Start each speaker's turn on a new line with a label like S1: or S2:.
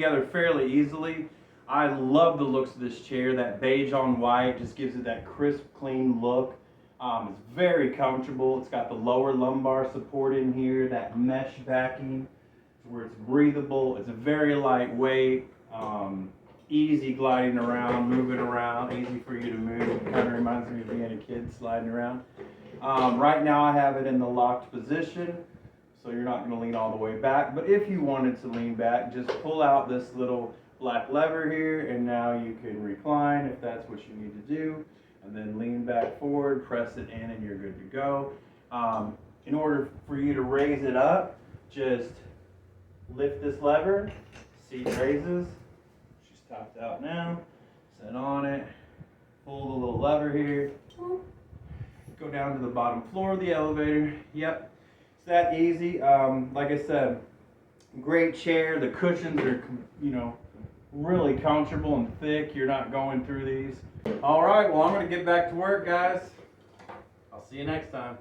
S1: together fairly easily. I love the looks of this chair. That beige on white just gives it that crisp, clean look. It's very comfortable. It's got the lower lumbar support in here, that mesh backing where it's breathable. It's a very lightweight, easy gliding around, moving around, easy for you to move. It kind of reminds me of being a kid sliding around. Right now I have it in the locked position, so you're not going to lean all the way back. But if you wanted to lean back, just pull out this little black lever here, and now you can recline if that's what you need to do. And then lean back forward, press it in, and you're good to go. In order for you to raise it up, just lift this lever, seat raises. She's topped out now. Sit on it, pull the little lever here, go down to the bottom floor of the elevator. Yep, it's that easy. Like I said, great chair. The cushions are, really comfortable and thick. You're not going through these. All right, well, I'm going to get back to work, guys. I'll see you next time.